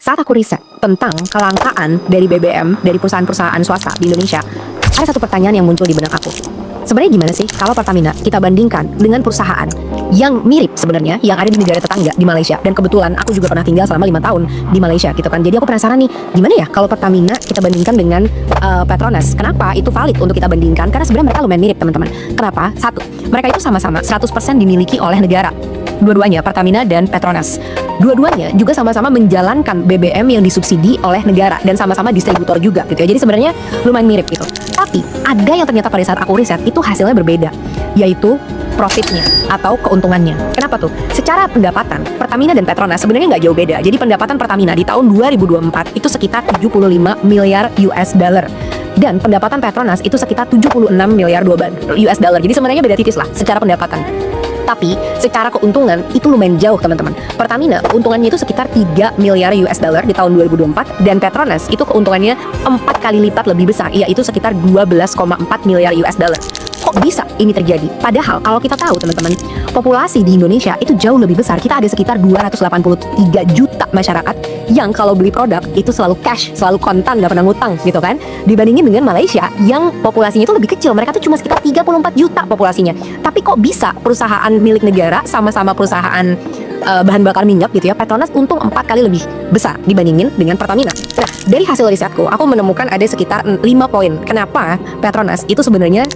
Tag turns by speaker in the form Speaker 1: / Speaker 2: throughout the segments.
Speaker 1: Saat aku riset tentang kelangkaan dari BBM dari perusahaan-perusahaan swasta di Indonesia, ada satu pertanyaan yang muncul di benak aku. Sebenarnya gimana sih kalau Pertamina kita bandingkan dengan perusahaan yang mirip sebenarnya yang ada di negara tetangga di Malaysia, dan kebetulan aku juga pernah tinggal selama 5 tahun di Malaysia gitu kan. Jadi aku penasaran nih, gimana ya kalau Pertamina kita bandingkan dengan Petronas. Kenapa itu valid untuk kita bandingkan? Karena sebenarnya mereka lumayan mirip, teman-teman. Kenapa? Satu, mereka itu sama-sama 100% dimiliki oleh negara. Dua-duanya, Pertamina dan Petronas. Dua-duanya juga sama-sama menjalankan BBM yang disubsidi oleh negara dan sama-sama distributor juga gitu ya. Jadi sebenarnya lumayan mirip gitu. Tapi ada yang ternyata pada saat aku riset itu hasilnya berbeda, yaitu profitnya atau keuntungannya. Kenapa tuh? Secara pendapatan, Pertamina dan Petronas sebenarnya nggak jauh beda. Jadi pendapatan Pertamina di tahun 2024 itu sekitar 75 miliar US dollar. Dan pendapatan Petronas itu sekitar 76 miliar US dollar. Jadi sebenarnya beda tipis lah secara pendapatan. Tapi secara keuntungan itu lumayan jauh, teman-teman. Pertamina keuntungannya itu sekitar 3 miliar US dollar di tahun 2024, dan Petronas itu keuntungannya 4 kali lipat lebih besar, yaitu sekitar 12,4 miliar US dollar. Kok bisa ini terjadi? Padahal kalau kita tahu, teman-teman, populasi di Indonesia itu jauh lebih besar. Kita ada sekitar 283 juta masyarakat yang kalau beli produk itu selalu cash, selalu kontan, gak pernah ngutang gitu kan. Dibandingin dengan Malaysia yang populasinya itu lebih kecil. Mereka tuh cuma sekitar 34 juta populasinya. Tapi kok bisa perusahaan milik negara sama-sama perusahaan bahan bakar minyak gitu ya, Petronas untung 4 kali lebih besar dibandingin dengan Pertamina. Nah, dari hasil risetku, aku menemukan ada sekitar 5 poin kenapa Petronas itu sebenarnya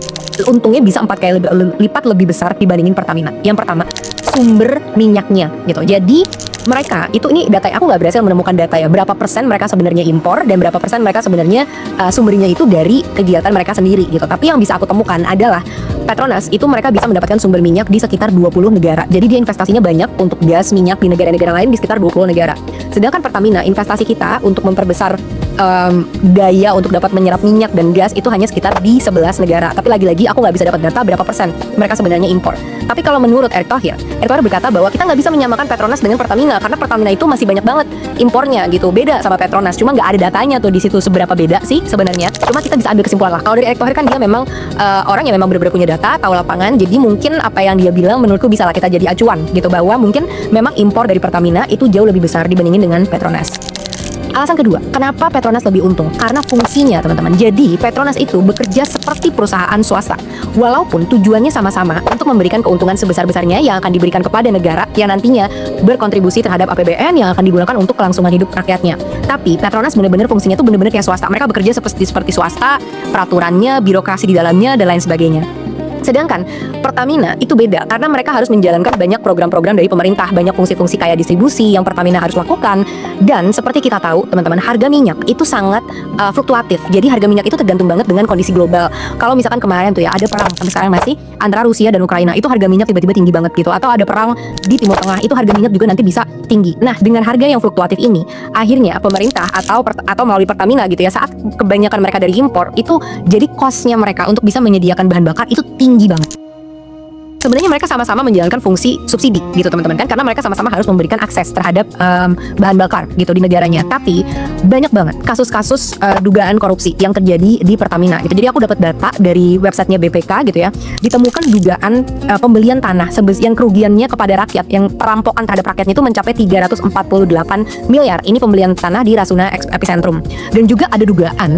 Speaker 1: untungnya bisa 4 kali lipat lebih besar dibandingin Pertamina. Yang pertama, sumber minyaknya gitu. Jadi mereka itu, ini data, aku nggak berhasil menemukan data ya, berapa persen mereka sebenarnya impor dan berapa persen mereka sebenarnya sumbernya itu dari kegiatan mereka sendiri gitu. Tapi yang bisa aku temukan adalah Petronas itu mereka bisa mendapatkan sumber minyak di sekitar 20 negara. Jadi dia investasinya banyak untuk gas minyak di negara-negara lain di sekitar 20 negara. Sedangkan Pertamina, investasi kita untuk memperbesar daya untuk dapat menyerap minyak dan gas itu hanya sekitar di 11 negara. Tapi lagi-lagi aku nggak bisa dapat data berapa persen mereka sebenarnya impor. Tapi kalau menurut Erick Thohir berkata bahwa kita nggak bisa menyamakan Petronas dengan Pertamina karena Pertamina itu masih banyak banget impornya gitu, beda sama Petronas. Cuma nggak ada datanya tuh di situ seberapa beda sih sebenarnya. Cuma kita bisa ambil kesimpulan lah. Kalau dari Erick Thohir kan dia memang orang yang memang benar-benar punya data, tahu lapangan. Jadi mungkin apa yang dia bilang menurutku bisa lah kita jadi acuan gitu, bahwa mungkin memang impor dari Pertamina itu jauh lebih besar dibandingin dengan Petronas. Alasan kedua, kenapa Petronas lebih untung? Karena fungsinya, teman-teman. Jadi, Petronas itu bekerja seperti perusahaan swasta. Walaupun tujuannya sama-sama untuk memberikan keuntungan sebesar-besarnya yang akan diberikan kepada negara yang nantinya berkontribusi terhadap APBN yang akan digunakan untuk kelangsungan hidup rakyatnya. Tapi, Petronas benar-benar fungsinya itu benar-benar kayak swasta. Mereka bekerja seperti swasta, peraturannya, birokrasi di dalamnya, dan lain sebagainya. Sedangkan Pertamina itu beda karena mereka harus menjalankan banyak program-program dari pemerintah, banyak fungsi-fungsi kayak distribusi yang Pertamina harus lakukan. Dan seperti kita tahu, teman-teman, harga minyak itu sangat fluktuatif. Jadi harga minyak itu tergantung banget dengan kondisi global. Kalau misalkan kemarin tuh ya ada perang sampai sekarang masih antara Rusia dan Ukraina, itu harga minyak tiba-tiba tinggi banget gitu. Atau ada perang di Timur Tengah, itu harga minyak juga nanti bisa tinggi. Nah, dengan harga yang fluktuatif ini, akhirnya pemerintah atau melalui Pertamina gitu ya, saat kebanyakan mereka dari impor, itu jadi cost-nya mereka untuk bisa menyediakan bahan bakar itu tinggi banget. Sebenarnya mereka sama-sama menjalankan fungsi subsidi gitu, teman-teman kan, karena mereka sama-sama harus memberikan akses terhadap bahan bakar gitu di negaranya. Tapi banyak banget kasus-kasus dugaan korupsi yang terjadi di Pertamina gitu. Jadi aku dapat data dari websitenya BPK gitu ya. Ditemukan dugaan pembelian tanah yang kerugiannya kepada rakyat, yang perampokan terhadap rakyatnya itu mencapai 348 miliar. Ini pembelian tanah di Rasuna Epicentrum. Dan juga ada dugaan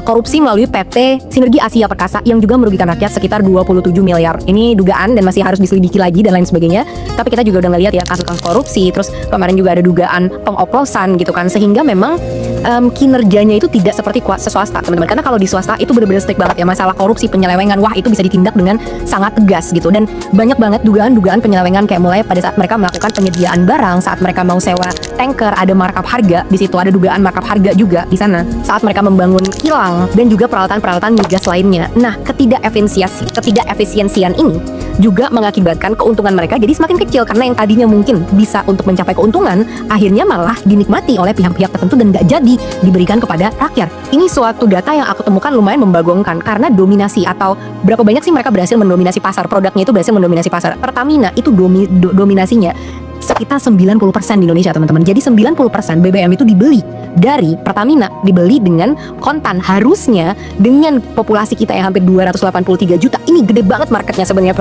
Speaker 1: korupsi melalui PT Sinergi Asia Perkasa yang juga merugikan rakyat sekitar 27 miliar. Ini dugaan dan masih harus diselidiki lagi dan lain sebagainya. Tapi kita juga udah ngeliat ya kasus-kasus korupsi. Terus kemarin juga ada dugaan pengoplosan gitu kan, sehingga memang kinerjanya itu tidak seperti swasta, teman-teman. Karena kalau di swasta itu benar-benar strict banget ya, masalah korupsi, penyelewengan, wah itu bisa ditindak dengan sangat tegas gitu. Dan banyak banget dugaan-dugaan penyelewengan, kayak mulai pada saat mereka melakukan penyediaan barang, saat mereka mau sewa tanker, ada markup harga di situ, ada dugaan markup harga juga di sana. Saat mereka membangun kilang dan juga peralatan-peralatan migas lainnya. Nah, ketidakefisiensian ini juga mengakibatkan keuntungan mereka jadi semakin kecil, karena yang tadinya mungkin bisa untuk mencapai keuntungan akhirnya malah dinikmati oleh pihak-pihak tertentu dan nggak jadi diberikan kepada rakyat. Ini suatu data yang aku temukan lumayan membagongkan, karena dominasi atau berapa banyak sih mereka berhasil mendominasi pasar, produknya itu berhasil mendominasi pasar. Pertamina itu dominasinya sekitar 90% di Indonesia teman-teman. Jadi 90% BBM itu dibeli dari Pertamina, dibeli dengan kontan. Harusnya dengan populasi kita yang hampir 283 juta, ini gede banget marketnya sebenarnya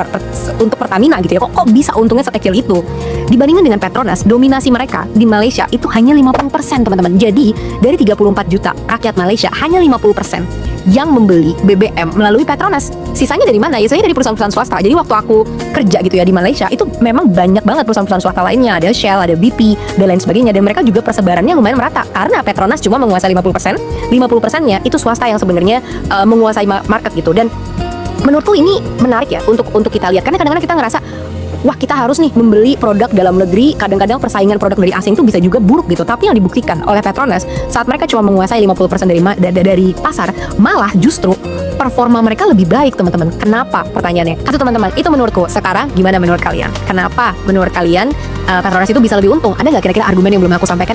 Speaker 1: untuk Pertamina gitu ya. Kok bisa untungnya sekecil itu? Dibandingkan dengan Petronas, dominasi mereka di Malaysia itu hanya 50% teman-teman. Jadi dari 34 juta rakyat Malaysia, hanya 50% yang membeli BBM melalui Petronas. Sisanya dari mana? Ya, sisanya dari perusahaan-perusahaan swasta. Jadi waktu aku kerja gitu ya di Malaysia, itu memang banyak banget perusahaan-perusahaan swasta lainnya. Ada Shell, ada BP, dan lain sebagainya. Dan mereka juga persebarannya lumayan merata. Karena Petronas cuma menguasai 50%, 50%-nya itu swasta yang sebenarnya menguasai market gitu. Dan menurutku ini menarik ya untuk kita lihat. Karena kadang-kadang kita ngerasa, wah kita harus nih membeli produk dalam negeri. Kadang-kadang persaingan produk dari asing itu bisa juga buruk gitu. Tapi yang dibuktikan oleh Petronas, saat mereka cuma menguasai 50% dari pasar, malah justru performa mereka lebih baik teman-teman. Kenapa? Pertanyaannya. Satu teman-teman, itu menurutku. Sekarang gimana menurut kalian? Kenapa menurut kalian Petronas itu bisa lebih untung? Ada nggak kira-kira argumen yang belum aku sampaikan?